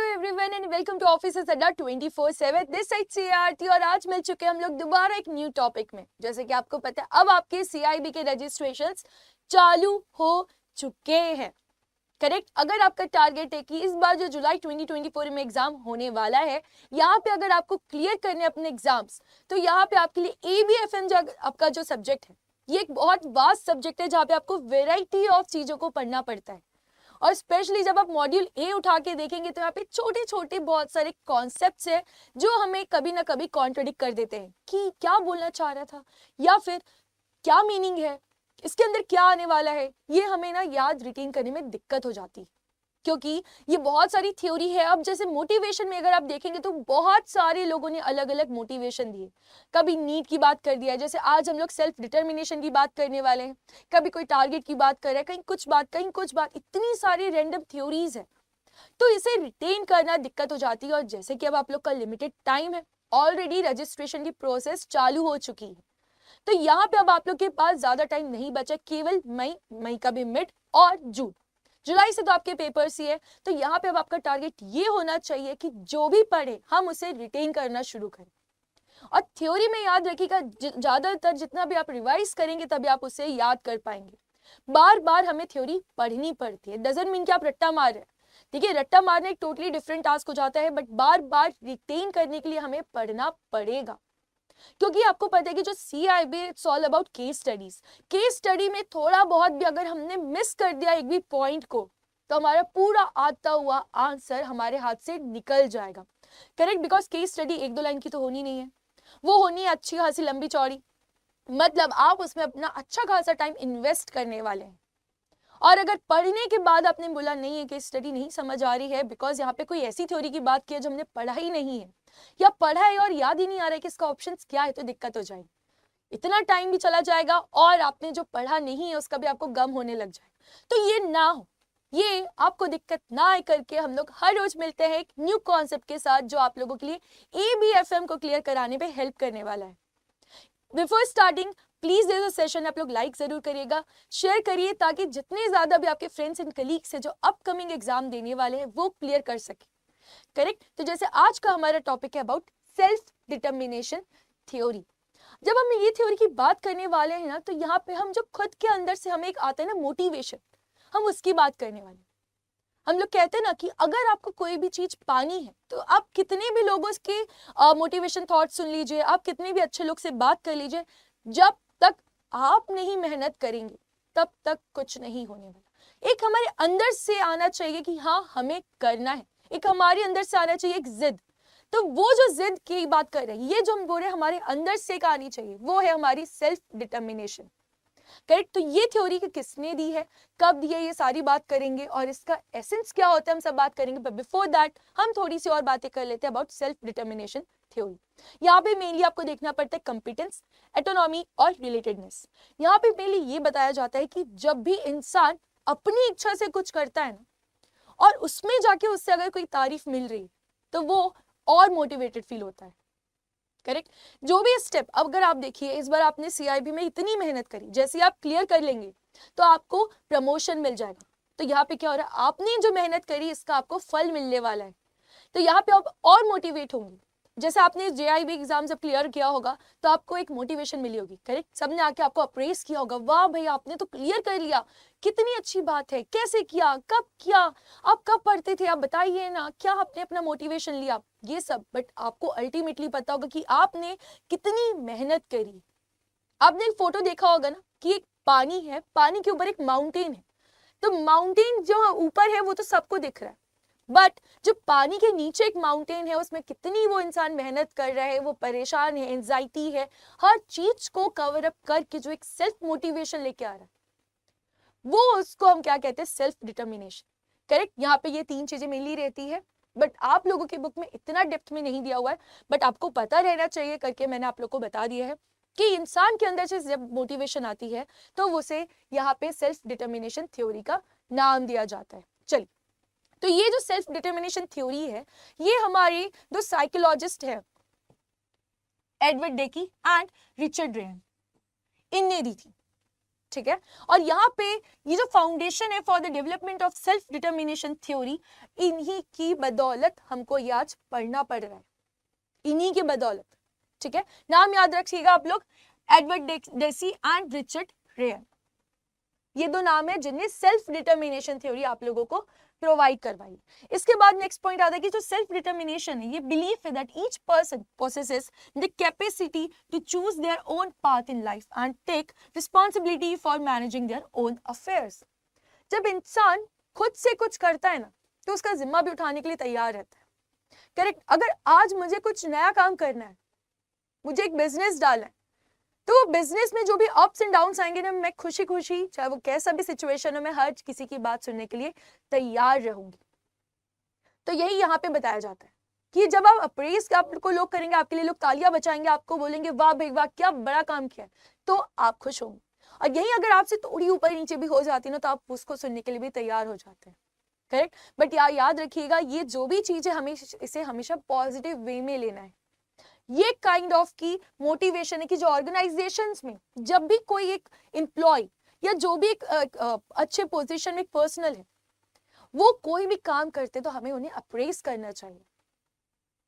Everyone and welcome to Officers Adda 24/7 this side से आरती। और आज मिल चुके हम लोग दोबारा एक न्यू टॉपिक में। जैसे कि आपको पता है अब आपके सीआईबी के रजिस्ट्रेशंस चालू हो चुके हैं, करेक्ट। अगर आपका टारगेट है कि इस बार जो जुलाई 2024 में एग्जाम होने वाला है, यहाँ पे अगर आपको क्लियर करने अपने एग्जाम्स, तो यहाँ पे आपके लिए एबीएफएम जो आपका जो सब्जेक्ट है, ये एक बहुत वास्ट सब्जेक्ट है जहाँ पे आपको वेराइटी ऑफ चीजों को पढ़ना पड़ता है। और स्पेशली जब आप मॉड्यूल ए उठा के देखेंगे तो यहाँ पे छोटे छोटे बहुत सारे कॉन्सेप्ट्स है जो हमें कभी ना कभी कॉन्ट्रडिक्ट कर देते हैं कि क्या बोलना चाह रहा था या फिर क्या मीनिंग है, इसके अंदर क्या आने वाला है। ये हमें ना याद रिटेन करने में दिक्कत हो जाती है क्योंकि ये बहुत सारी थ्योरी है। अब जैसे मोटिवेशन में अगर आप देखेंगे तो बहुत सारे लोगों ने अलग अलग मोटिवेशन दिए। कभी नीड की बात कर दिया, जैसे आज हम लोग सेल्फ डिटर्मिनेशन की बात करने वाले हैं। कभी कोई टारगेट की बात कर रहा है, कहीं कुछ बात कहीं कुछ बात, इतनी सारी रैंडम थ्योरीज है तो इसे रिटेन करना दिक्कत हो जाती है। और जैसे कि अब आप लोग का लिमिटेड टाइम है, ऑलरेडी रजिस्ट्रेशन की प्रोसेस चालू हो चुकी है, तो यहाँ पे अब आप लोग के पास ज्यादा टाइम नहीं बचा, केवल मई का भी मिड और जून, जुलाई से तो आपके पेपर्स ही है। तो यहाँ पे अब आपका टारगेट ये होना चाहिए कि जो भी पढ़े हम उसे रिटेन करना शुरू करें। और थ्योरी में याद रखिएगा, ज्यादातर जितना भी आप रिवाइज करेंगे तभी आप उसे याद कर पाएंगे। बार बार हमें थ्योरी पढ़नी पड़ती है, डजंट मीन कि आप रट्टा मार रहे हैं। देखिए, रट्टा मारना एक टोटली डिफरेंट टास्क हो जाता है, बट बार बार रिटेन करने के लिए हमें पढ़ना पड़ेगा। क्योंकि आपको पता है कि जो CIB it's all about case studies. Case study में थोड़ा बहुत भी अगर हमने मिस कर दिया एक भी पॉइंट को, तो हमारा पूरा आता हुआ आंसर हमारे हाथ से निकल जाएगा, करेक्ट। बिकॉज केस स्टडी एक दो लाइन की तो होनी नहीं है, वो होनी है अच्छी खासी लंबी चौड़ी। मतलब आप उसमें अपना अच्छा खासा टाइम इन्वेस्ट करने वाले हैं। और अगर पढ़ने के बाद आपने बोला नहीं है केस स्टडी नहीं समझ आ रही है बिकॉज यहाँ पे कोई ऐसी थ्योरी की बात की है जो हमने पढ़ा ही नहीं है, या पढ़ा है और याद ही नहीं आ रहा है कि इसका ऑप्शंस क्या है, तो दिक्कत हो जाएगी। इतना टाइम भी चला जाएगा और आपने जो पढ़ा नहीं है उसका भी आपको गम होने लग जाएगा। तो ये ना हो, ये आपको दिक्कत ना आए करके हम लोग हर रोज मिलते हैं एक न्यू कॉन्सेप्ट के साथ जो आप लोगों के लिए एबीएफएम को क्लियर कराने पे हेल्प करने वाला है। Before starting please this session आप लोग लाइक जरूर करिएगा, शेयर करिए ताकि जितने ज्यादा भी आपके फ्रेंड्स एंड कलीग्स हैं जो अपकमिंग एग्जाम देने वाले हैं वो क्लियर कर सके, करेक्ट। तो जैसे आज का हमारा टॉपिक है अबाउट सेल्फ डिटर्मिनेशन थ्योरी। जब हम ये थ्योरी की बात करने वाले हैं ना, तो यहाँ पे हम जो खुद के अंदर से हमें एक आता है ना मोटिवेशन, हम उसकी बात करने वाले। हम लोग कहते हैं ना कि अगर आपको कोई भी चीज पानी है तो आप कितने भी लोगों के मोटिवेशन थॉट सुन लीजिए, आप कितने भी अच्छे लोग से बात कर लीजिए, जब तक आप नहीं मेहनत करेंगे तब तक कुछ नहीं होने वाला। एक हमारे अंदर से आना चाहिए कि हाँ हमें करना है, एक हमारे अंदर से आना चाहिए एक जिद। तो वो जो जिद की बात कर रहे हैं, ये जो हम बोल रहे हैं हमारे अंदर से एक आनी चाहिए, वो है हमारी सेल्फ डिटर्मिनेशन, करेक्ट। तो ये थ्योरी किसने दी है, कब दी है, ये सारी बात करेंगे और इसका एसेंस क्या होता है हम सब बात करेंगे। बट बिफोर दैट हम थोड़ी सी और बातें कर लेते हैं अबाउट सेल्फ डिटर्मिनेशन थ्योरी। यहाँ पे मेनली आपको देखना पड़ता है कंपिटेंस, एटोनॉमी और रिलेटेडनेस। यहाँ पे मेनली ये बताया जाता है कि जब भी इंसान अपनी इच्छा से कुछ करता है ना, और उसमें जाके उससे अगर कोई तारीफ मिल रही है तो वो और मोटिवेटेड फील होता है, करेक्ट। जो भी स्टेप अगर आप देखिए, इस बार आपने सीआईबी में इतनी मेहनत करी, जैसे आप क्लियर कर लेंगे तो आपको प्रमोशन मिल जाएगा। तो यहाँ पे क्या हो रहा है, आपने जो मेहनत करी इसका आपको फल मिलने वाला है। तो यहाँ पे आप और मोटिवेट होंगे। जैसे आपने जेआईबी एग्जाम जब क्लियर किया होगा तो आपको एक मोटिवेशन मिली होगी, करेक्ट। सबने आके आपको अप्रेस किया होगा, वाह भाई आपने तो क्लियर कर लिया, कितनी अच्छी बात है, कैसे किया, कब किया, आप कब पढ़ते थे, आप बताइए ना, क्या आपने अपना मोटिवेशन लिया, ये सब। बट आपको अल्टीमेटली पता होगा कि आपने कितनी मेहनत करी। आपने एक फोटो देखा होगा ना कि एक पानी है, पानी के ऊपर एक माउंटेन है, तो माउंटेन जो ऊपर है वो तो सबको दिख रहा है, बट जो पानी के नीचे एक माउंटेन है उसमें कितनी वो इंसान मेहनत कर रहा है, वो परेशान है, एंजाइटी है, हर चीज को कवर अप करके जो एक सेल्फ मोटिवेशन लेके आ रहा है, वो उसको हम क्या कहते हैं, सेल्फ डिटर्मिनेशन, करेक्ट। यहाँ पे ये तीन चीजें मेनली रहती है, बट आप लोगों की बुक में इतना डेप्थ में नहीं दिया हुआ है, बट आपको पता रहना चाहिए करके मैंने आप लोग को बता दिया है कि इंसान के अंदर से जब मोटिवेशन आती है तो उसे यहाँ पे सेल्फ डिटर्मिनेशन थ्योरी का नाम दिया जाता है। चलिए, तो ये जो सेल्फ डिटर्मिनेशन थ्योरी है, ये हमारे दो साइकोलॉजिस्ट है, एडवर्ड डेकी एंड रिचर्ड रेन, इनने दी थी। ठीक है। और यहाँ पे ये जो फाउंडेशन है for the development of self determination theory, इन्हीं की बदौलत हमको ये आज पढ़ना पड़ रहा है, इन्हीं की बदौलत, ठीक है। नाम याद रखिएगा आप लोग, Edward Deci and Richard Ryan, ये दो नाम है जिनने सेल्फ डिटर्मिनेशन थ्योरी आप लोगों को प्रोवाइड करवाई। इसके बाद नेक्स्ट पॉइंट आता है कि जो सेल्फ डिटर्मिनेशन है, ये बिलीफ है that each person possesses the capacity to choose their own path in life and take responsibility for managing their own affairs. जब इंसान खुद से कुछ करता है ना, तो उसका जिम्मा भी उठाने के लिए तैयार रहता है, करेक्ट। अगर आज मुझे कुछ नया काम करना है, मुझे एक बिजनेस डालना है, तो बिजनेस में जो भी अप्स एंड डाउन्स आएंगे ना, मैं खुशी खुशी, चाहे वो कैसा भी सिचुएशन हो, मैं हर किसी की बात सुनने के लिए तैयार रहूंगी। तो यही यहाँ पे बताया जाता है कि जब आप अप्रेज आपको लोग करेंगे, आपके लिए लोग तालियां बजाएंगे, आपको बोलेंगे वाह भाई वाह क्या बड़ा काम किया, तो आप खुश होंगे। और यही अगर आपसे थोड़ी ऊपर नीचे भी हो जाती है ना, तो आप उसको सुनने के लिए भी तैयार हो जाते हैं, करेक्ट। बट याद रखिएगा, ये जो भी चीज है इसे हमेशा पॉजिटिव वे में लेना है। ये काइंड ऑफ की मोटिवेशन है कि जो ऑर्गेनाइजेशंस में जब भी कोई एक एम्प्लॉय या जो भी एक अच्छे पोजीशन में एक पर्सनल है, वो कोई भी काम करते तो हमें उन्हें अप्रेज करना चाहिए।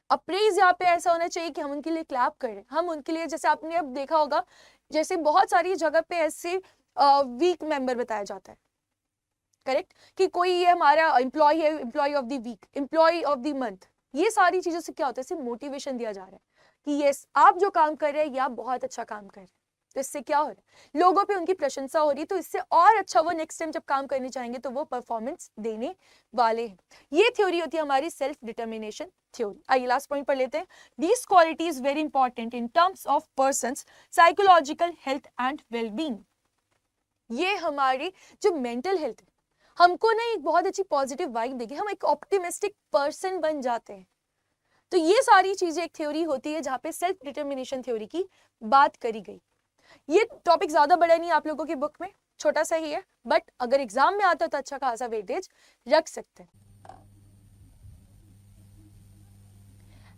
अप्रेज यहाँ पे ऐसा होना चाहिए कि हम उनके लिए क्लैप करें, हम उनके लिए, जैसे आपने अब देखा होगा, जैसे बहुत सारी जगह पे ऐसे वीक मेंबर बताया जाता है, करेक्ट, कि कोई ये हमारा एम्प्लॉय है, employee of the week, employee of the month. ये सारी चीजों से क्या होता है, सिर्फ मोटिवेशन दिया जा रहा है कि यस आप जो काम कर रहे हैं, या बहुत अच्छा काम कर रहे हैं। तो इससे क्या हो रहा है, लोगों पे उनकी प्रशंसा हो रही है, तो इससे और अच्छा वो नेक्स्ट टाइम जब काम करने चाहेंगे तो वो परफॉर्मेंस देने वाले हैं। ये थ्योरी होती है हमारी सेल्फ डिटर्मिनेशन थ्योरी। आइए लास्ट पॉइंट पर लेते हैं। These qualities very important in terms of persons psychological health and wellbeing. ये हमारी जो मेंटल हेल्थ है, हमको ना एक बहुत अच्छी पॉजिटिव वाइब देगी, हम एक ऑप्टिमिस्टिक पर्सन बन जाते हैं। तो ये सारी चीजें एक थ्योरी होती है जहां पे सेल्फ डिटर्मिनेशन थ्योरी की बात करी गई। ये टॉपिक ज्यादा बड़ा नहीं आप लोगों की बुक में, छोटा सा ही है, बट अगर एग्जाम में आता है तो अच्छा खासा वेटेज रख सकते हैं।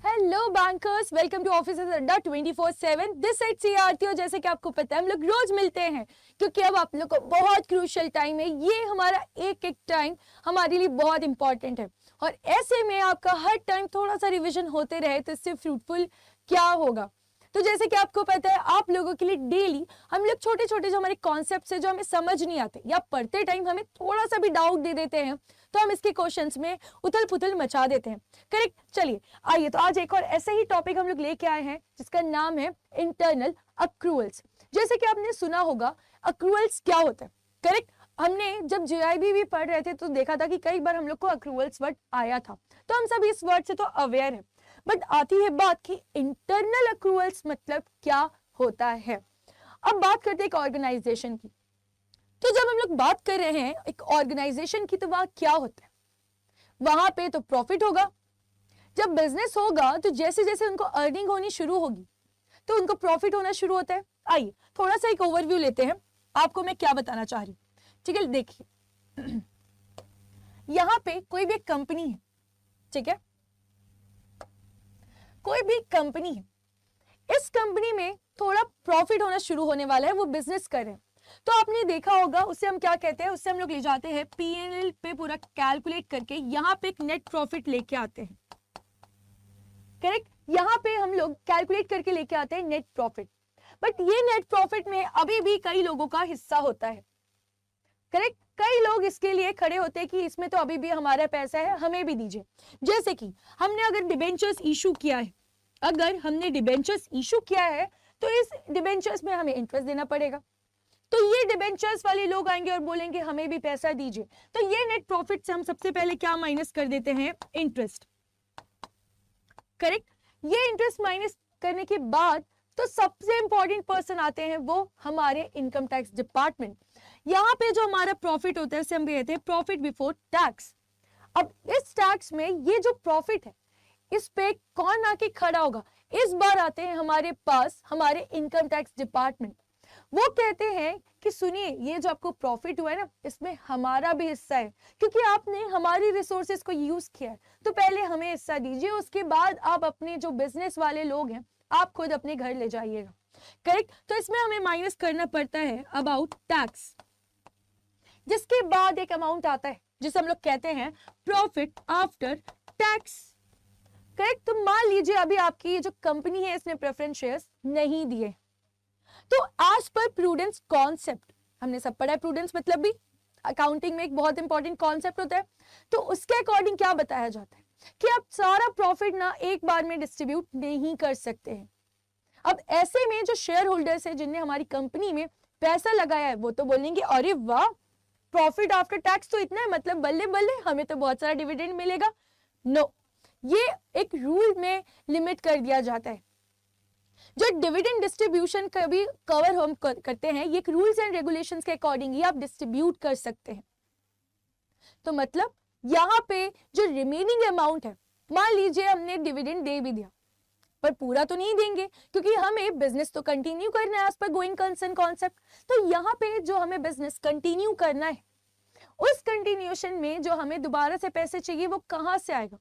Hello bankers, welcome to Officers Adda 24/7। This side से आरती हो। जैसे कि आपको पता है हम लोग रोज मिलते हैं, क्योंकि अब आप लोग को बहुत क्रूशियल टाइम है। ये हमारा एक एक टाइम हमारे लिए बहुत इंपॉर्टेंट है, और ऐसे में आपका हर टाइम थोड़ा सा रिविजन होते रहे तो इससे फ्रूटफुल क्या होगा। तो जैसे कि आपको पता है, आप लोगों के लिए डेली हम लोग छोटे छोटे जो हमारे कॉन्सेप्ट्स है, जो हमें समझ नहीं आते या पढ़ते टाइम हमें थोड़ा सा भी डाउट दे देते हैं, तो हम इसके क्वेश्चंस में उथल पुथल मचा देते हैं, करेक्ट। चलिए आइए, तो आज एक और ऐसे ही टॉपिक हम लोग लेके आए हैं जिसका नाम है इंटरनल अक्रूअल्स। जैसे कि आपने सुना होगा अक्रूअल्स क्या होता है, करेक्ट। हमने जब जीआईबी भी पढ़ रहे थे तो देखा था कि कई बार हम लोग को अक्रूअल्स वर्ड आया था, तो हम सब इस वर्ड से तो अवेयर है। बट आती है बात कि इंटरनल अक्रूअल्स मतलब क्या होता है। अब बात करते हैं एक ऑर्गेनाइजेशन की। तो जब हम लोग बात कर रहे हैं एक ऑर्गेनाइजेशन की, तो वहां क्या होता है, वहां पे तो प्रॉफिट होगा। जब बिजनेस होगा तो जैसे जैसे उनको अर्निंग होनी शुरू होगी तो उनको प्रॉफिट होना शुरू होता है। आइए थोड़ा सा एक ओवरव्यू लेते हैं, आपको मैं क्या बताना चाह रही हूँ, ठीक है। देखिए यहाँ पे कोई भी कंपनी है, ठीक है, कोई भी कंपनी है, इस कंपनी में थोड़ा प्रॉफिट होना शुरू होने वाला है, वो बिजनेस कर रहे हैं। तो आपने देखा होगा, उससे हम क्या कहते हैं, उससे हम लोग ले जाते हैं पीएनएल पे पूरा कैलकुलेट करके यहाँ पे एक नेट प्रॉफिट लेके आते हैं, करेक्ट। यहाँ पे हम लोग कैलकुलेट करके लेके आते हैं नेट प्रॉफिट। बट ये नेट प्रॉफिट में अभी भी कई लोगों का हिस्सा होता है, करेक्ट। कई लोग इसके लिए खड़े होते हैं कि इसमें तो अभी भी हमारा पैसा है, हमें भी दीजिए। जैसे कि हमने अगर डिबेंचर्स इशू किया है, तो इस डिबेंचर्स में हमें इंटरेस्ट देना पड़ेगा। तो ये डिबेंचर्स वाले लोग आएंगे और बोलेंगे हमें भी पैसा दीजिए। तो ये नेट प्रॉफिट से हम सबसे पहले क्या माइनस कर देते हैं, इंटरेस्ट, करेक्ट। ये इंटरेस्ट माइनस करने के बाद तो सबसे इंपॉर्टेंट पर्सन आते हैं, वो हमारे इनकम टैक्स डिपार्टमेंट। यहाँ पे जो हमारा प्रॉफिट होता है उसे हम कहते हैं प्रॉफिट बिफोर टैक्स। अब इस टैक्स में ये जो प्रॉफिट है, इस पे कौन आके खड़ा होगा, इस बार आते हैं हमारे पास हमारे इनकम टैक्स डिपार्टमेंट। वो कहते हैं कि सुनिए, ये जो आपको प्रॉफिट हुआ है ना, इसमें हमारा भी हिस्सा है, क्योंकि आपने हमारी रिसोर्सेज को यूज किया है, तो पहले हमें हिस्सा दीजिए, उसके बाद आप अपने जो बिजनेस वाले लोग हैं आप खुद अपने घर ले जाइएगा। करेक्ट। तो इसमें हमें माइनस करना पड़ता है अबाउट टैक्स, जिसके बाद एक अमाउंट आता है जिसे हम लोग कहते हैं प्रॉफिट आफ्टर टैक्स। करेक्ट। तो मान लीजिए अभी आपकी ये जो कंपनी है इसने प्रेफरेंस शेयर्स नहीं दिए, तो एज पर प्रूडेंस कॉन्सेप्ट, हमने सब पढ़ा है प्रूडेंस मतलब भी अकाउंटिंग में एक बहुत इंपॉर्टेंट कॉन्सेप्ट होता है, तो उसके अकॉर्डिंग क्या बताया जाता है कि आप सारा प्रॉफिट ना एक बार में डिस्ट्रीब्यूट नहीं कर सकते हैं। अब ऐसे में जो शेयर होल्डर्स है जिनने हमारी कंपनी में पैसा लगाया है वो तो बोलेंगे अरे वाह प्रॉफिट आफ्टर टैक्स तो इतना है, मतलब बल्ले बल्ले हमें तो बहुत सारा डिविडेंड मिलेगा। नो, ये एक रूल में लिमिट कर दिया जाता है। जो डिविडेंड डिस्ट्रीब्यूशन का भी कवर हम करते हैं, ये रूल्स एंड रेगुलेशंस के अकॉर्डिंग ही आप डिस्ट्रीब्यूट कर सकते हैं। तो मतलब यहां पे जो रिमेनिंग अमाउंट है, मान लीजिए हमने डिविडेंड दे भी दिया पर पूरा तो नहीं देंगे क्योंकि हमें बिजनेस तो कंटिन्यू करना है as per going concern concept. तो यहाँ पे जो हमें बिजनेस कंटिन्यू करना है, उस कंटिन्यूएशन में जो हमें दोबारा से पैसे चाहिए वो कहां से आएगा?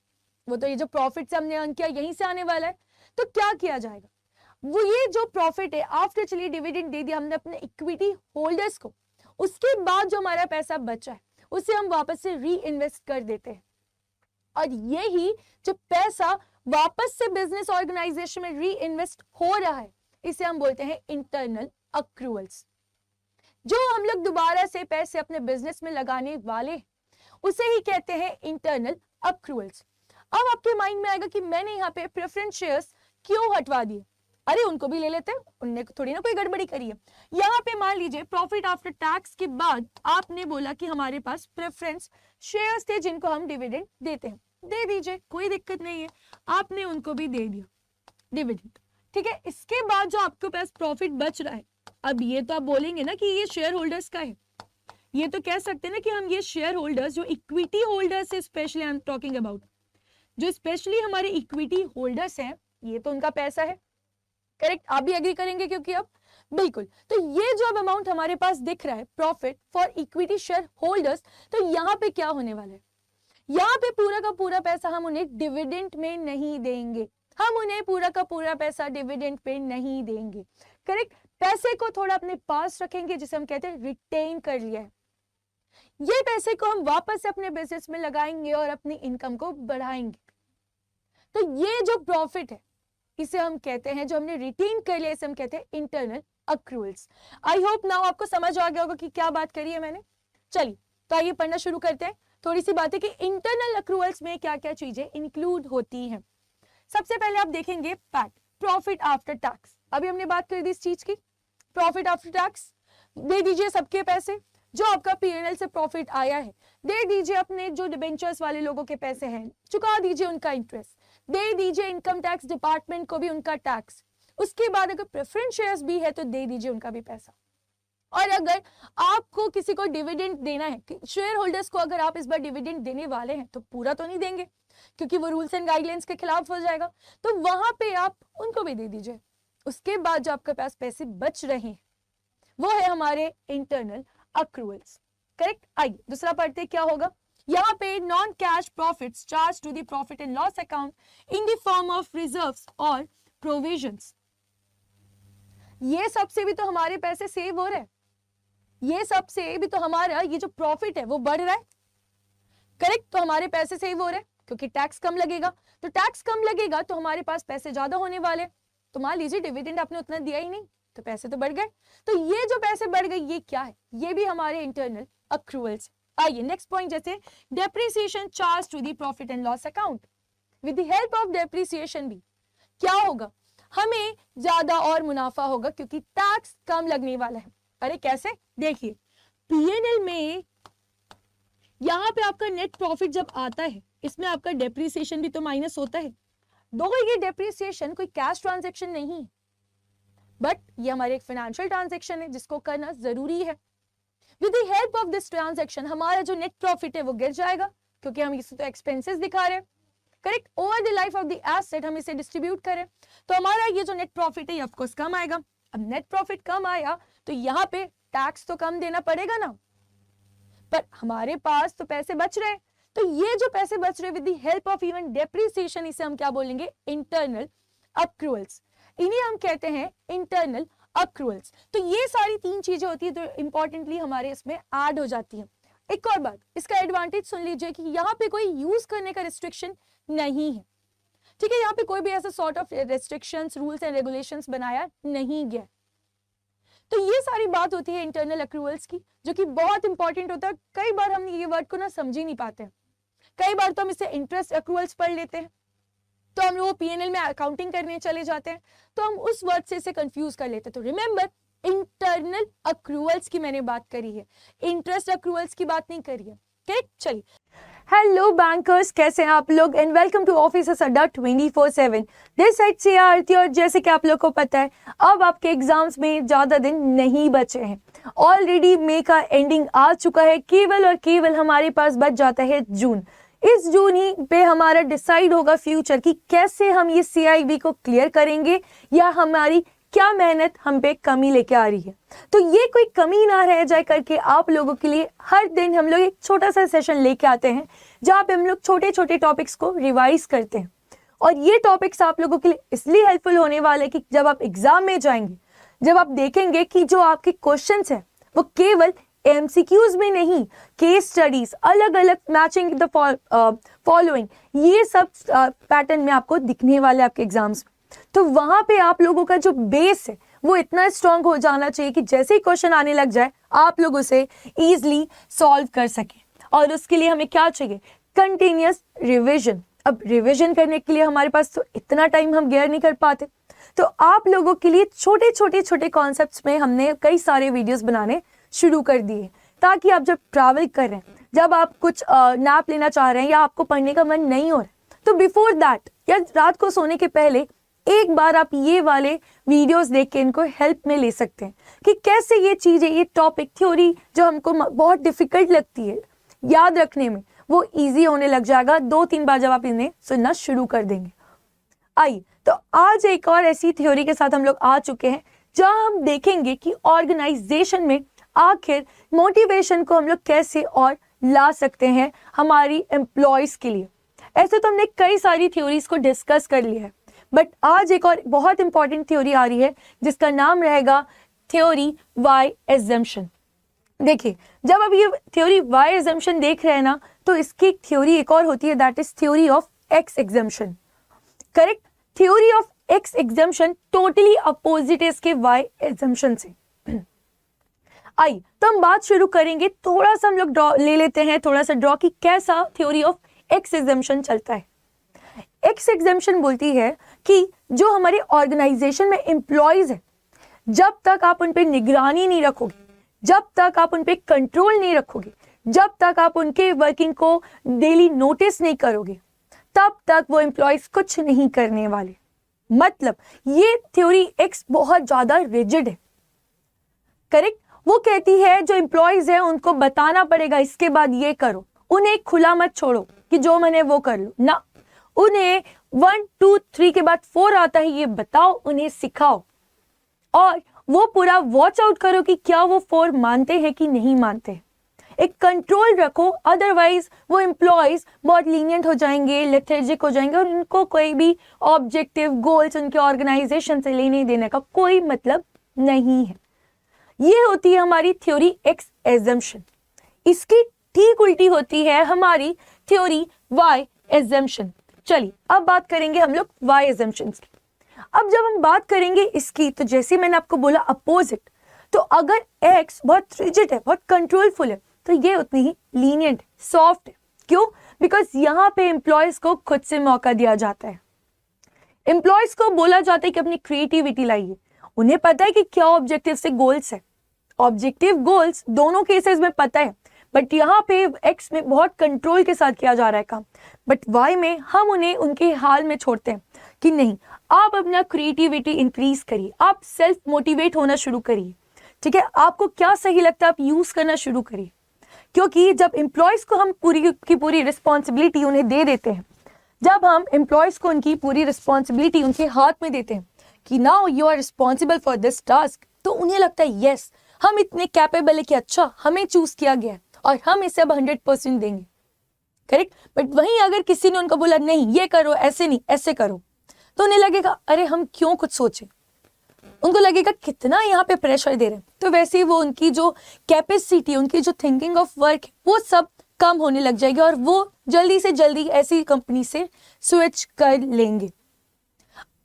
वो तो ये जो प्रॉफिट से हमने अर्न किया यहीं से आने वाला है। तो क्या किया जाएगा? वो ये जो प्रॉफिट है आफ्टर चलिए डिविडेंड दे दिया हमने अपने इक्विटी होल्डर्स को, उसके बाद जो हमारा पैसा बचा है उसे हम वापस से री इन्वेस्ट कर देते हैं। और यही जो पैसा वापस से बिजनेस ऑर्गेनाइजेशन में री इन्वेस्ट हो रहा है, इसे हम बोलते हैं इंटरनल अक्रूवल्स। जो हम लोग दोबारा से पैसे अपने बिजनेस में लगाने वाले उसे ही कहते हैं इंटरनल अक्रूवल्स। अब आपके माइंड में आएगा कि मैंने यहाँ पे प्रेफरेंस शेयर्स क्यों हटवा दिए? अरे उनको भी ले लेते हैं, उनने थोड़ी ना कोई गड़बड़ी करी है। यहाँ पे मान लीजिए प्रॉफिट आफ्टर टैक्स के बाद आपने बोला कि हमारे पास प्रेफरेंस शेयर्स थे जिनको हम डिविडेंड देते हैं, दे दीजिए, कोई दिक्कत नहीं है। आपने उनको भी दे दिया डिविडेंड, ठीक है। इसके बाद जो आपके पास प्रॉफिट बच रहा है, अब ये तो आप बोलेंगे ना कि ये शेयर होल्डर्स का है, ये तो कह सकते हैं ना कि हम ये शेयर होल्डर्स जो इक्विटी होल्डर्स है, specially I am talking about, जो स्पेशली हमारे इक्विटी होल्डर्स हैं, ये तो उनका पैसा है। करेक्ट, आप भी एग्री करेंगे क्योंकि अब बिल्कुल। तो ये जो अब अमाउंट हमारे पास दिख रहा है profit for equity share holders, तो यहाँ पे क्या होने वाला है? यहाँ पे पूरा का पूरा पैसा हम उन्हें डिविडेंड में नहीं देंगे, हम उन्हें पूरा का पूरा पैसा डिविडेंड पे नहीं देंगे। करेक्ट, पैसे को थोड़ा अपने पास रखेंगे जिसे हम कहते हैं रिटेन कर लिया है। ये पैसे को हम वापस से अपने बिजनेस में लगाएंगे और अपनी इनकम को बढ़ाएंगे। तो ये जो प्रॉफिट है इसे हम कहते हैं, जो हमने रिटेन कर लिया इसे हम कहते हैं internal accruals. I hope now आपको समझ आ गया होगा कि क्या बात करी है मैंने। चलिए तो आइए पढ़ना शुरू करते हैं। थोड़ी सी बातें कि इंटरनल अक्रूवल्स में क्या क्या चीजें इंक्लूड होती हैं। सबसे पहले आप देखेंगे पैट, प्रॉफिट आफ्टर टैक्स। अभी हमने बात कर दी इस चीज की, प्रॉफिट आफ्टर टैक्स दे दीजिए सबके पैसे, जो आपका पीएनएल से प्रॉफिट आया है दे दीजिए, अपने जो डिबेंचर्स वाले लोगों के पैसे हैं चुका दीजिए उनका इंटरेस्ट, दे दीजिए इनकम टैक्स डिपार्टमेंट को भी उनका टैक्स, उसके बाद अगर प्रेफरेंस शेयर्स भी है तो दे दीजिए उनका भी पैसा। और अगर आपको किसी को डिविडेंड देना है, शेयर होल्डर्स को अगर आप इस बार डिविडेंड देने वाले हैं तो पूरा तो नहीं देंगे क्योंकि वो रूल्स एंड गाइडलाइंस के खिलाफ हो जाएगा, तो वहां पे आप उनको भी दे दीजिए। उसके बाद जो आपके पास पैसे बच रहे हैं वो है हमारे इंटरनल अक्रूवल्स। करेक्ट, आइए दूसरा पढ़ते क्या होगा। यहाँ पे non cash profits charge to the profit and loss account in the form of reserves और प्रोविजंस। ये सबसे भी तो हमारे पैसे सेव हो रहे हैं, ये सबसे भी तो हमारा ये जो प्रॉफिट है वो बढ़ रहा है। करेक्ट, तो हमारे पैसे सेव हो रहे हैं क्योंकि टैक्स कम लगेगा, तो टैक्स कम लगेगा तो हमारे पास पैसे ज्यादा होने वाले। तो मान लीजिए डिविडेंड आपने उतना दिया ही नहीं तो पैसे तो बढ़ गए, तो ये जो पैसे बढ़ गए ये क्या है? ये भी हमारे इंटरनल अक्रूवल्स। आइए नेक्स्ट पॉइंट, जैसे depreciation charge to the profit and loss account. With the help of depreciation भी क्या होगा? हमें ज्यादा और मुनाफा होगा क्योंकि टैक्स कम लगने वाला है। अरे कैसे? देखिए पीएनएल में यहां पे आपका नेट प्रॉफिट जब आता है इसमें आपका डेप्रिसिएशन भी तो माइनस होता है। दो ये डेप्रिसिएशन कोई कैश ट्रांजैक्शन नहीं है, बट ये हमारे एक फाइनेंशियल ट्रांजैक्शन है जिसको करना जरूरी है। With the help of this transaction हमारा जो नेट प्रॉफिट है वो गिर जाएगा क्योंकि हम इसे तो एक्सपेंसेस दिखा रहे हैं। Correct, over the life of the asset हम इसे डिस्ट्रीब्यूट करें तो हमारा ये जो नेट प्रॉफिट है ये ऑफ कोर्स कम आएगा। अब नेट प्रॉफिट कम आया तो यहाँ पे टैक्स तो कम देना पड़ेगा ना, पर हमारे पास तो पैसे बच रहे हैं, तो ये जो पैसे बच रहे with the help of even depreciation इसे हम क्या बोलेंगे? Internal accruals. इन्हें हम कहते हैं इंटरनल अक्रूअल्स। तो ये सारी 3 चीजें होती है जो इंपॉर्टेंटली हमारे इसमें ऐड हो जाती हैं। एक और बात, इसका एडवांटेज सुन लीजिए कि यहाँ पे कोई यूज करने का रिस्ट्रिक्शन नहीं है, ठीक है। यहाँ पे कोई भी ऐसा sort of restrictions, rules and regulations बनाया नहीं गया। तो ये सारी बात होती है इंटरनल अक्रूवल्स की, जो कि बहुत इंपॉर्टेंट होता है। कई बार हम ये वर्ड को ना समझ ही नहीं पाते हैं। कई बार तो हम इसे इंटरेस्ट अक्रूवल्स पढ़ लेते हैं, तो हम लोग पीएनएल में अकाउंटिंग करने चले जाते हैं, तो हम उस वर्ड से इसे कंफ्यूज कर लेते हैं। तो रिमेंबर, इंटरनल अक्रूवल्स की मैंने बात करी है, इंटरेस्ट अक्रूवल्स की बात नहीं करी है। करेक्ट? चलिए, हेलो बैंकर्स, कैसे हैं आप लोग, and welcome to Officers Adda 24/7। This side से आरती, और जैसे कि आप लोग को पता है अब आपके एग्जाम्स में ज्यादा दिन नहीं बचे हैं। ऑलरेडी मई का एंडिंग आ चुका है, केवल और केवल हमारे पास बच जाता है जून। इस जून ही पे हमारा डिसाइड होगा फ्यूचर कि कैसे हम ये CIB को क्लियर करेंगे, या हमारी क्या मेहनत हम पे कमी लेके आ रही है। तो ये कोई कमी ना रह जाए करके आप लोगों के लिए हर दिन हम लोग एक छोटा सा सेशन लेके आते हैं, जहाँ पे हम लोग छोटे छोटे टॉपिक्स को रिवाइज करते हैं। और ये टॉपिक्स आप लोगों के लिए इसलिए हेल्पफुल होने वाले कि जब आप एग्जाम में जाएंगे, जब आप देखेंगे कि जो आपके क्वेश्चंस है वो केवल MCQs में नहीं, केस स्टडीज, अलग अलग मैचिंग द फॉलोइंग, ये सब पैटर्न में आपको दिखने वाले आपके एग्जाम्स में। तो वहां पे आप लोगों का जो बेस है वो इतना स्ट्रांग हो जाना चाहिए कि जैसे ही क्वेश्चन आने लग जाए आप लोग उसे इजीली सॉल्व कर सके। और उसके लिए हमें क्या चाहिए? Continuous revision. अब रिवीजन करने के लिए हमारे पास तो इतना टाइम हम गेयर नहीं कर पाते, तो आप लोगों के लिए छोटे कॉन्सेप्ट्स में हमने कई सारे वीडियोस बनाने शुरू कर दिए, ताकि आप जब ट्रैवल कर रहे हैं, जब आप कुछ नैप लेना चाह रहे हैं, या आपको पढ़ने का मन नहीं हो रहा है, तो बिफोर दैट या रात को सोने के पहले एक बार आप ये वाले वीडियोस देख के इनको हेल्प में ले सकते हैं कि कैसे ये चीजें, ये टॉपिक, थ्योरी जो हमको बहुत डिफिकल्ट लगती है याद रखने में, वो इजी होने लग जाएगा 2-3 बार जब आप इन्हें सुनना शुरू कर देंगे। आइए, तो आज एक और ऐसी थ्योरी के साथ हम लोग आ चुके हैं, जहां हम देखेंगे कि ऑर्गेनाइजेशन में आखिर मोटिवेशन को हम लोग कैसे और ला सकते हैं हमारी एम्प्लॉयज के लिए। ऐसे तो हमने कई सारी थ्योरीज को डिस्कस कर लिया है, बट आज एक और बहुत इंपॉर्टेंट थ्योरी आ रही है जिसका नाम रहेगा थ्योरी वाई एजम्पशन। देखिए, जब अब ये थ्योरी वाई एजम्पशन देख रहे हैं ना, तो इसकी थ्योरी एक और होती है, that is theory of x exemption. Correct? Theory of x exemption totally opposite है इसके वाई एजम्पशन से। आई, तो हम बात शुरू करेंगे, थोड़ा सा हम लोग ड्रॉ ले लेते हैं, थोड़ा सा ड्रॉ, कि कैसा थ्योरी ऑफ एक्स एग्जम्पशन चलता है। एक्स एग्जम्पशन बोलती है कि जो हमारे ऑर्गेनाइजेशन में एम्प्लॉयज है, जब तक आप उन पे निगरानी नहीं रखोगे, जब तक आप उन पे कंट्रोल नहीं रखोगे, जब तक आप उनके वर्किंग को डेली नोटिस नहीं करोगे, तब तक वो एम्प्लॉयज कुछ नहीं करने वाले। मतलब ये थ्योरी एक्स बहुत ज्यादा रिजिड है। करेक्ट? वो कहती है जो एम्प्लॉयज है उनको बताना पड़ेगा इसके बाद ये करो, उन्हें खुला मत छोड़ो कि जो मैंने वो कर लो ना, उन्हें 1 2 3 के बाद 4 आता है ये बताओ, उन्हें सिखाओ, और वो पूरा वॉच आउट करो कि क्या वो 4 मानते हैं कि नहीं मानते। एक कंट्रोल रखो, अदरवाइज वो एम्प्लॉयज बहुत लीनियंट हो जाएंगे, लेथर्जिक हो जाएंगे, और उनको कोई भी ऑब्जेक्टिव गोल्स उनके ऑर्गेनाइजेशन से लेने देने का कोई मतलब नहीं है। ये होती है हमारी थ्योरी एक्स एजम्पशन। इसकी ठीक उल्टी होती है हमारी थ्योरी वाई एजम्पशन। चलिए, अब बात करेंगे हम लोग वाई एजम्पशन की। अब जब हम बात करेंगे इसकी, तो जैसे मैंने आपको बोला अपोजिट, तो अगर एक्स बहुत रिजिड है, बहुत कंट्रोलफुल है, तो ये उतनी ही लीनियंट, सॉफ्ट है। क्यों? बिकॉज यहाँ पे एम्प्लॉयज को खुद से मौका दिया जाता है। एम्प्लॉयज को बोला जाता है कि अपनी क्रिएटिविटी लाइए, उन्हें पता है कि क्या ऑब्जेक्टिव से गोल्स है, ऑब्जेक्टिव गोल्स दोनों केसेस में पता है, बट यहाँ पे एक्स में बहुत कंट्रोल के साथ किया जा रहा है काम, बट वाई में हम उन्हें उनके हाल में छोड़ते हैं कि नहीं, आप अपना क्रिएटिविटी इंक्रीज करिए, आप सेल्फ मोटिवेट होना शुरू करिए। ठीक है? आपको क्या सही लगता है आप यूज करना शुरू करिए, क्योंकि जब एम्प्लॉयज को हम पूरी की पूरी रिस्पॉन्सिबिलिटी उन्हें दे देते हैं, जब हम एम्प्लॉयज को उनकी पूरी रिस्पॉन्सिबिलिटी उनके हाथ में देते हैं कि now you are responsible for this task, तो उन्हें लगता है यस, हम इतने कैपेबल है कि अच्छा हमें चूज किया गया है और हम इसे अब 100% देंगे। करेक्ट? बट वहीं अगर किसी ने उनको बोला नहीं ये करो, ऐसे नहीं ऐसे करो, तो उन्हें लगेगा अरे हम क्यों कुछ सोचें, उनको लगेगा कितना यहाँ पे प्रेशर दे रहे हैं। तो वैसे ही वो उनकी जो कैपेसिटी, उनकी जो थिंकिंग ऑफ वर्क, वो सब कम होने लग जाएगी और वो जल्दी से जल्दी ऐसी कंपनी से स्विच कर लेंगे।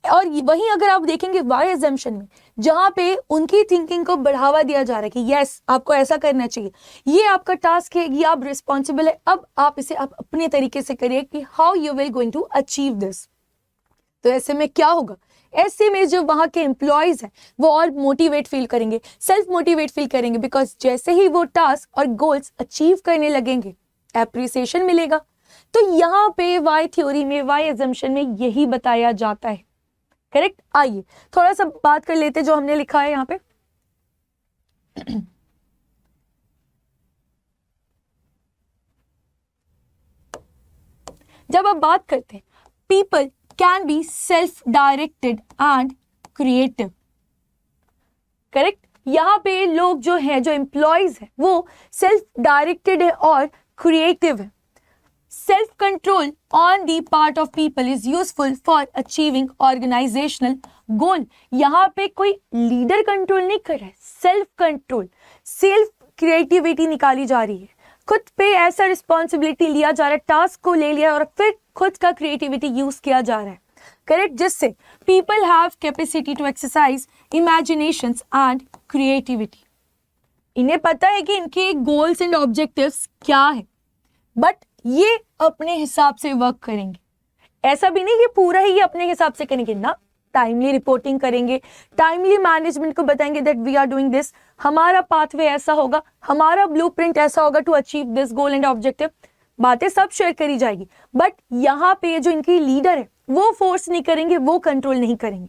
और वहीं अगर आप देखेंगे वाई एजम्पशन में, जहां पे उनकी थिंकिंग को बढ़ावा दिया जा रहा है कि यस आपको ऐसा करना चाहिए, ये आपका टास्क है, ये आप रिस्पॉन्सिबल है, अब आप इसे आप अपने तरीके से करिए कि how you will going to achieve this. तो ऐसे में क्या होगा, ऐसे में जो वहाँ के एम्प्लॉयज हैं वो और मोटिवेट फील करेंगे, सेल्फ मोटिवेट फील करेंगे, बिकॉज जैसे ही वो टास्क और गोल्स अचीव करने लगेंगे एप्रिसिएशन मिलेगा। तो यहाँ पे वाई थ्योरी में, वाई एजम्पशन में यही बताया जाता है। करेक्ट। आइए थोड़ा सा बात कर लेते जो हमने लिखा है यहाँ पे। जब आप बात करते हैं people can be self directed and creative. Correct. यहाँ पे लोग जो है, जो एम्प्लॉयज है, वो सेल्फ डायरेक्टेड है और क्रिएटिव है। Self control on the part of people is useful for achieving organisational goal. यहाँ पे कोई लीडर कंट्रोल नहीं कर रहा है, सेल्फ कंट्रोल, सेल्फ क्रिएटिविटी निकाली जा रही है, खुद पे ऐसा रिस्पॉन्सिबिलिटी लिया जा रहा है, टास्क को ले लिया और फिर खुद का क्रिएटिविटी यूज किया जा रहा है। करेक्ट। जिससे people have capacity to exercise imaginations and creativity. इन्हें पता है कि इनके गोल्स एंड ऑब्जेक्टिव्स क्या है, बट ये अपने हिसाब से वर्क करेंगे। ऐसा भी नहीं कि पूरा ही अपने हिसाब से करेंगे ना, टाइमली रिपोर्टिंग करेंगे, टाइमली मैनेजमेंट को बताएंगे that we are doing this, हमारा पाथवे ऐसा होगा, हमारा ब्लूप्रिंट ऐसा होगा to achieve this goal and objective. बातें सब शेयर करी जाएगी, बट यहाँ पे जो इनकी लीडर है वो फोर्स नहीं करेंगे, वो कंट्रोल नहीं करेंगे।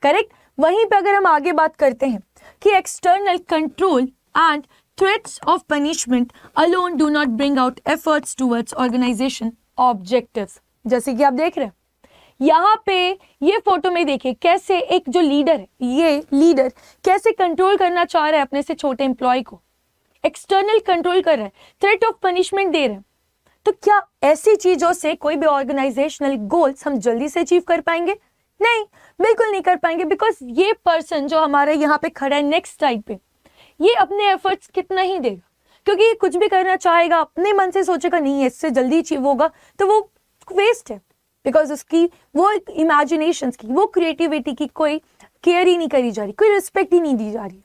करेक्ट। वहीं पे अगर हम आगे बात करते हैं कि external control and threats of punishment alone do not bring out efforts towards organization objectives। जैसे कि आप देख रहे हैं यहाँ पे, ये फोटो में देखिए कैसे एक जो लीडर है, ये लीडर कैसे कंट्रोल करना चाह रहा है अपने से छोटे एम्प्लॉय को, एक्सटर्नल कंट्रोल कर रहा है, थ्रेट ऑफ पनिशमेंट दे रहे हैं। तो क्या ऐसी चीजों से कोई भी ऑर्गेनाइजेशनल गोल्स हम जल्दी से अचीव कर पाएंगे? नहीं, बिल्कुल नहीं कर पाएंगे। बिकॉज ये पर्सन जो हमारे यहाँ पे खड़ा है नेक्स्ट स्लाइड पे, ये अपने एफर्ट्स कितना ही देगा, क्योंकि कुछ भी करना चाहेगा अपने मन से सोचेगा नहीं इससे जल्दी अचीव होगा, तो वो वेस्ट है। बिकॉज उसकी वो इमेजिनेशंस की, वो क्रिएटिविटी की कोई केयर ही नहीं करी जा रही, कोई रिस्पेक्ट ही नहीं दी जा रही।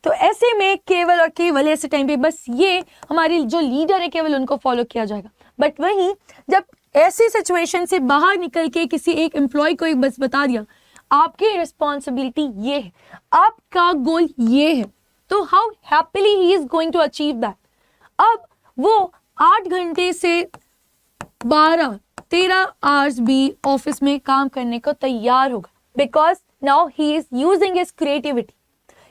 तो ऐसे में केवल और केवल ऐसे टाइम पे बस ये हमारी जो लीडर है केवल उनको फॉलो किया जाएगा। बट वहीं जब ऐसी सिचुएशन से बाहर निकल के किसी एक एम्प्लॉय को एक बस बता दिया आपकी रिस्पॉन्सिबिलिटी ये है, आपका गोल ये है, तो how happily he is going to achieve that. अब वो 8 घंटे से 12-13 आवर्स भी ऑफिस में काम करने को तैयार होगा, because now he is using his creativity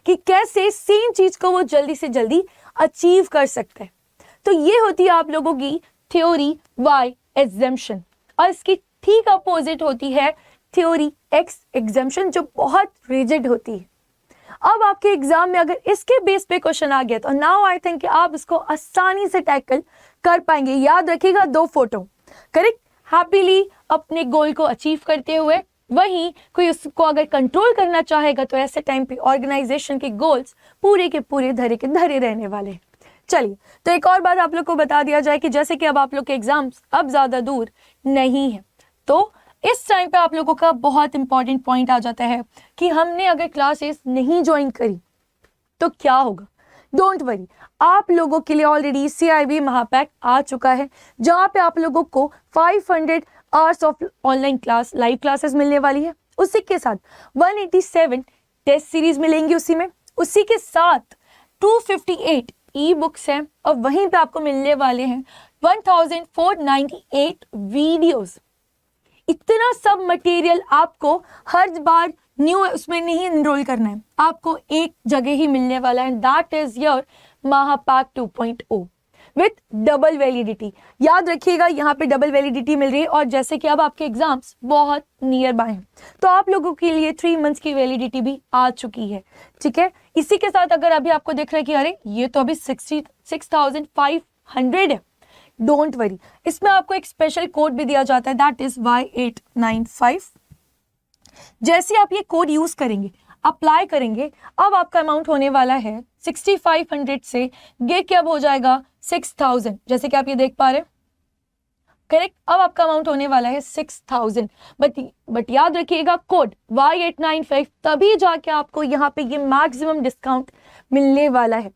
कि कैसे सेम चीज को वो जल्दी से जल्दी अचीव कर सकता है। तो ये होती है आप लोगों की थ्योरी वाई एग्जेम्पशन, और इसकी ठीक अपोजिट होती है थ्योरी एक्स एग्जेम्पशन, जो बहुत रिजिड होती है। अब आपके एग्जाम में अगर इसके बेस पे क्वेश्चन आ गया तो नाउ आई थिंक कि आप इसको आसानी से टैकल कर पाएंगे। याद रखिएगा 2 फोटो। करेक्ट। हैप्पीली अपने गोल को अचीव करते हुए, वहीं कोई उसको अगर कंट्रोल करना चाहेगा तो ऐसे टाइम पे ऑर्गेनाइजेशन के गोल्स पूरे के पूरे धरे के धरे रहने वाले हैं। चलिए, तो एक और बात आप लोग को बता दिया जाए कि जैसे कि अब आप लोग के एग्जाम्स अब ज्यादा दूर नहीं है, तो इस टाइम पे आप लोगों का बहुत इंपॉर्टेंट पॉइंट आ जाता है कि हमने अगर क्लासेस नहीं ज्वाइन करी तो क्या होगा। डोंट वरी, आप लोगों के लिए ऑलरेडी CIB महापैक आ चुका है, जहां पे आप लोगों को 500 hours of online class, live classes मिलने वाली है। उसी के साथ 187 टेस्ट सीरीज मिलेंगी उसी के साथ 258 ई बुक्स हैं, और वहीं पे आपको मिलने वाले हैं 1498 वीडियोस। इतना सब मटेरियल आपको हर बार न्यू उसमें नहीं एनरोल करना है, आपको एक जगह ही मिलने वाला है, that is your Mahapack 2.0 with double validity. याद रखिएगा यहाँ पे डबल वैलिडिटी मिल रही है, और जैसे कि अब आपके एग्जाम्स बहुत नियर बाय हैं तो आप लोगों के लिए 3 मंथ्स की वैलिडिटी भी आ चुकी है। ठीक है। इसी के साथ अगर अभी आपको दिख रहा है कि अरे ये तो अभी 66,500 है, डोंट वरी, इसमें आपको एक स्पेशल कोड भी दिया जाता है, दैट इज Y895 जैसे आप ये कोड यूज करेंगे, अप्लाई करेंगे, अब आपका अमाउंट होने वाला है 6500 से ये कब हो जाएगा 6000, जैसे कि आप ये देख पा रहे हैं, करेक्ट। अब आपका अमाउंट होने वाला है 6000, बट याद रखिएगा कोड Y895, तभी जाके आपको यहाँ पे ये मैक्सिमम डिस्काउंट मिलने वाला है,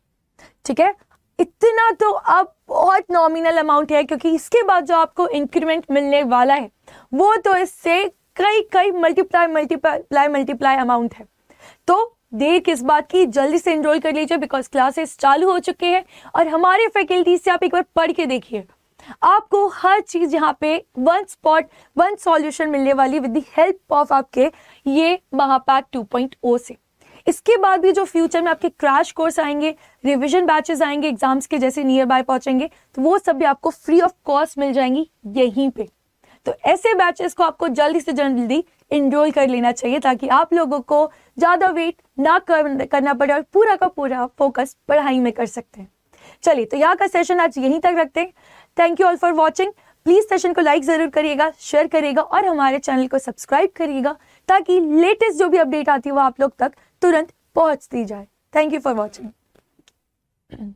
ठीक है। इतना तो अब बहुत नॉमिनल अमाउंट है, क्योंकि इसके बाद जो आपको इंक्रीमेंट मिलने वाला है वो तो इससे कई मल्टीप्लाई अमाउंट है। तो देर किस बात की, जल्दी से एनरोल कर लीजिए, बिकॉज क्लासेस चालू हो चुके हैं और हमारे फैकल्टी से आप एक बार पढ़ के देखिए, आपको हर चीज यहाँ पे वन स्पॉट वन सॉल्यूशन मिलने वाली विद द हेल्प ऑफ आपके ये महापैक 2.0 से। इसके बाद भी जो फ्यूचर में आपके क्रैश कोर्स आएंगे, रिवीजन बैचेस आएंगे एग्जाम्स के, जैसे नियर बाय पहुंचेंगे, तो वो सब भी आपको फ्री ऑफ कॉस्ट मिल जाएंगी यहीं पे। तो ऐसे बैचेस को आपको जल्दी से जल्दी एनरोल कर लेना चाहिए, ताकि आप लोगों को ज़्यादा वेट ना करना पड़े और पूरा का पूरा फोकस पढ़ाई में कर सकते हैं। चलिए, तो यहाँ का सेशन आज यहीं तक रखते हैं। Thank you all for watching. Please session को लाइक ज़रूर करिएगा, शेयर करिएगा और हमारे चैनल को सब्सक्राइब करिएगा, ताकि लेटेस्ट जो भी अपडेट आती है वो आप लोग तक तुरंत पहुँचती जाए। Thank you for watching.